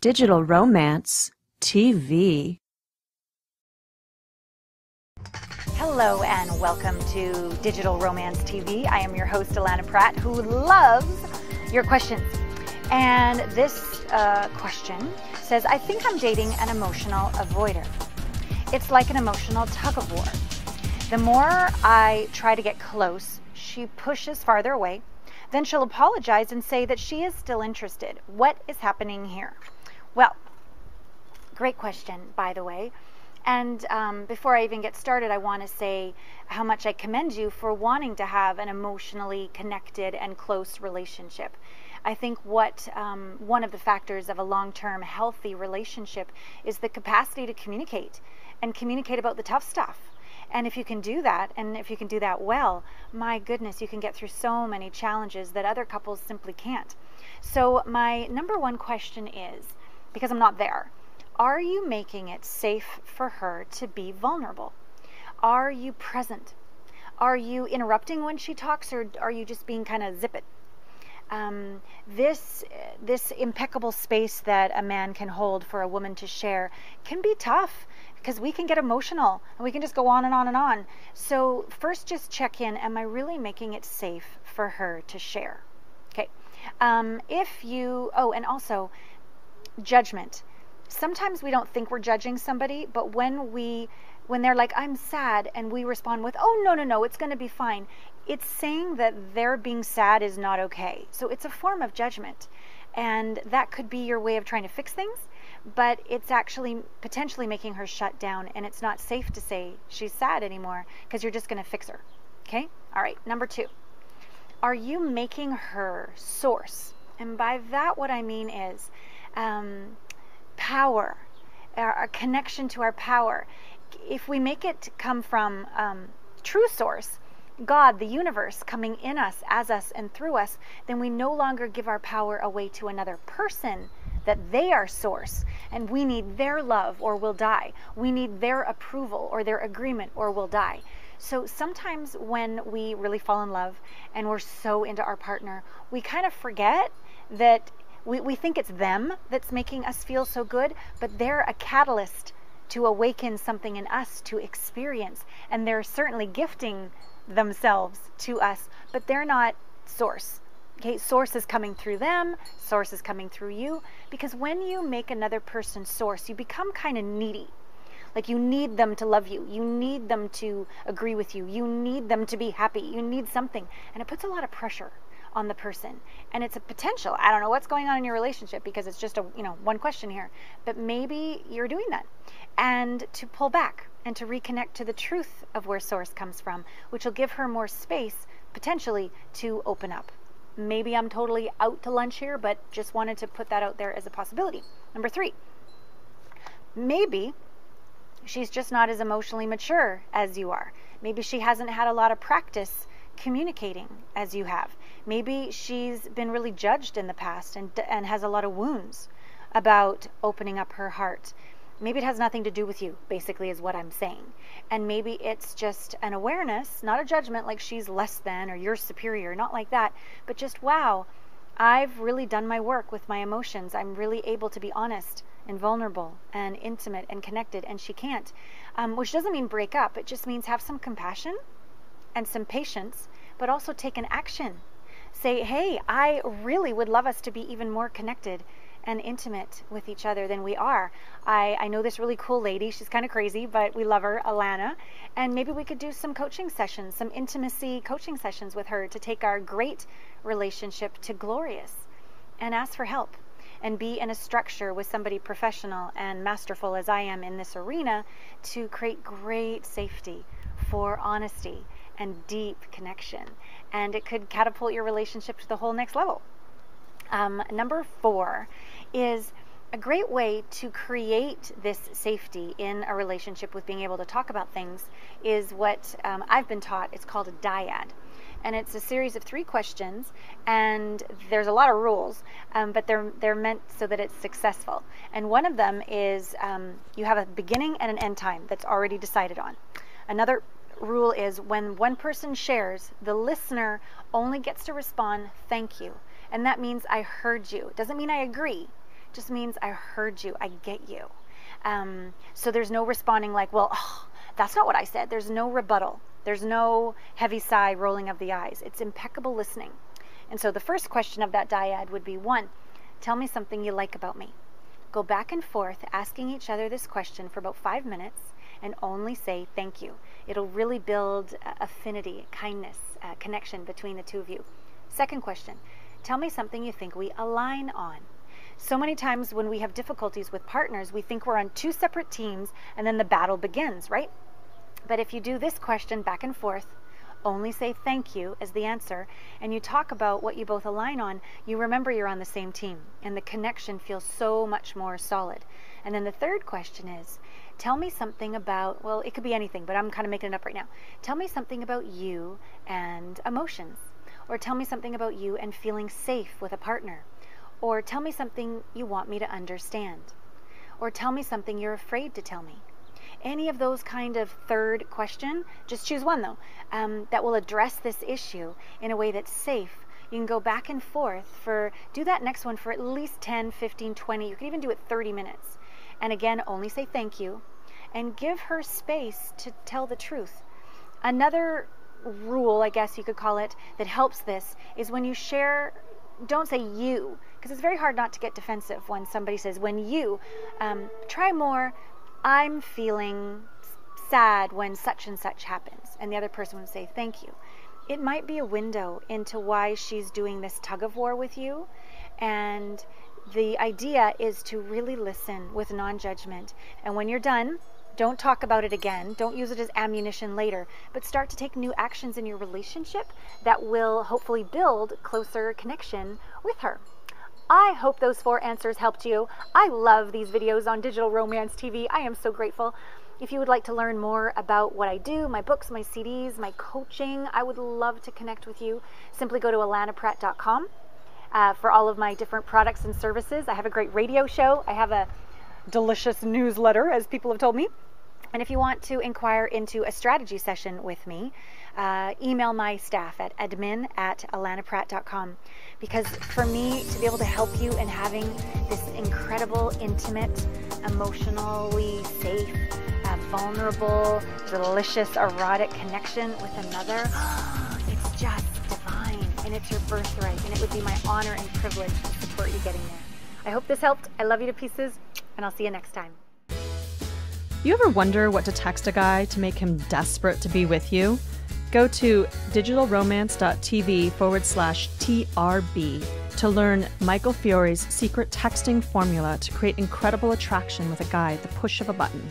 Digital Romance TV. Hello and welcome to Digital Romance TV. I am your host, Allana Pratt, who loves your questions. And this question says, I think I'm dating an emotional avoider. It's like an emotional tug of war. The more I try to get close, she pushes farther away. Then she'll apologize and say that she is still interested. What is happening here? Well, great question, by the way. And before I even get started, I want to say how much I commend you for wanting to have an emotionally connected and close relationship. I think what one of the factors of a long-term healthy relationship is the capacity to communicate and communicate about the tough stuff. And if you can do that, and if you can do that well, my goodness, you can get through so many challenges that other couples simply can't. So my number one question is, because I'm not there, are you making it safe for her to be vulnerable? Are you present? Are you interrupting when she talks, or are you just being kind of zip it? This impeccable space that a man can hold for a woman to share can be tough, because we can get emotional and we can just go on and on and on. So first, just check in. Am I really making it safe for her to share? Okay. And also judgment. Sometimes we don't think we're judging somebody, but when they're like, I'm sad, and we respond with, oh, no, it's going to be fine. It's saying that their being sad is not okay. So it's a form of judgment. And that could be your way of trying to fix things, but it's actually potentially making her shut down, and it's not safe to say she's sad anymore because you're just going to fix her. Okay? All right. Number 2. Are you making her source? And by that, what I mean is power, our connection to our power. If we make it come from true source, God, the universe, coming in us, as us, and through us, then we no longer give our power away to another person, that they are source, and we need their love or we'll die. We need their approval or their agreement or we'll die. So sometimes when we really fall in love and we're so into our partner, we kind of forget that we think it's them that's making us feel so good, but they're a catalyst to awaken something in us to experience. And they're certainly gifting themselves to us, but they're not source. Okay, source is coming through them, source is coming through you, because when you make another person source, you become kind of needy. Like, you need them to love you, you need them to agree with you, you need them to be happy, you need something, and it puts a lot of pressure on the person. And it's a potential, I don't know what's going on in your relationship, because it's just one question here, but maybe you're doing that. And to pull back and to reconnect to the truth of where source comes from, which will give her more space potentially to open up. Maybe I'm totally out to lunch here, but just wanted to put that out there as a possibility. Number 3, maybe she's just not as emotionally mature as you are. Maybe she hasn't had a lot of practice communicating as you have. Maybe she's been really judged in the past and has a lot of wounds about opening up her heart. Maybe it has nothing to do with you, basically, is what I'm saying. And maybe it's just an awareness, not a judgment like she's less than or you're superior, not like that, but just, wow, I've really done my work with my emotions. I'm really able to be honest and vulnerable and intimate and connected, and she can't. Which doesn't mean break up. It just means have some compassion and some patience, but also take an action. Say, hey, I really would love us to be even more connected and intimate with each other than we are. I know this really cool lady. She's kind of crazy, but we love her, Allana. And maybe we could do some coaching sessions, some intimacy coaching sessions with her to take our great relationship to glorious, and ask for help and be in a structure with somebody professional and masterful as I am in this arena to create great safety for honesty and deep connection. And it could catapult your relationship to the whole next level. Number 4 is a great way to create this safety in a relationship with being able to talk about things is what I've been taught. It's called a dyad. And it's a series of 3 questions, and there's a lot of rules, but they're meant so that it's successful. And one of them is you have a beginning and an end time that's already decided on. Another rule is when one person shares, the listener only gets to respond, thank you. And that means I heard you. It doesn't mean I agree. just means I heard you, I get you. So there's no responding like, well, that's not what I said. There's no rebuttal. There's no heavy sigh, rolling of the eyes. It's impeccable listening. And so the first question of that dyad would be, 1, tell me something you like about me. Go back and forth asking each other this question for about 5 minutes and only say thank you. It'll really build affinity, kindness, connection between the two of you. Second question, tell me something you think we align on. So many times when we have difficulties with partners, we think we're on 2 separate teams and then the battle begins, right? But if you do this question back and forth, only say thank you as the answer, and you talk about what you both align on, you remember you're on the same team, and the connection feels so much more solid. And then the third question is, tell me something about, well, it could be anything, but I'm kind of making it up right now. Tell me something about you and emotions, or tell me something about you and feeling safe with a partner. Or tell me something you want me to understand. Or tell me something you're afraid to tell me. Any of those kind of third question, just choose one though, that will address this issue in a way that's safe. You can go back and forth do that next one for at least 10, 15, 20, you can even do it 30 minutes. And again, only say thank you and give her space to tell the truth. Another rule, I guess you could call it, that helps this is when you share, don't say you, because it's very hard not to get defensive when somebody says, when you, try more, I'm feeling sad when such and such happens. And the other person would say, thank you. It might be a window into why she's doing this tug of war with you. And the idea is to really listen with non-judgment. And when you're done, don't talk about it again. Don't use it as ammunition later, but start to take new actions in your relationship that will hopefully build closer connection with her. I hope those 4 answers helped you. I love these videos on Digital Romance TV. I am so grateful. If you would like to learn more about what I do, my books, my CDs, my coaching, I would love to connect with you. Simply go to allanapratt.com for all of my different products and services. I have a great radio show. I have a delicious newsletter, as people have told me. And if you want to inquire into a strategy session with me, email my staff at admin@allanapratt.com, because for me to be able to help you in having this incredible, intimate, emotionally safe, vulnerable, delicious, erotic connection with another, it's just divine, and it's your birthright, and it would be my honor and privilege to support you getting there. I hope this helped. I love you to pieces, and I'll see you next time. You ever wonder what to text a guy to make him desperate to be with you? Go to digitalromance.tv/TRB to learn Michael Fiore's secret texting formula to create incredible attraction with a guy at the push of a button.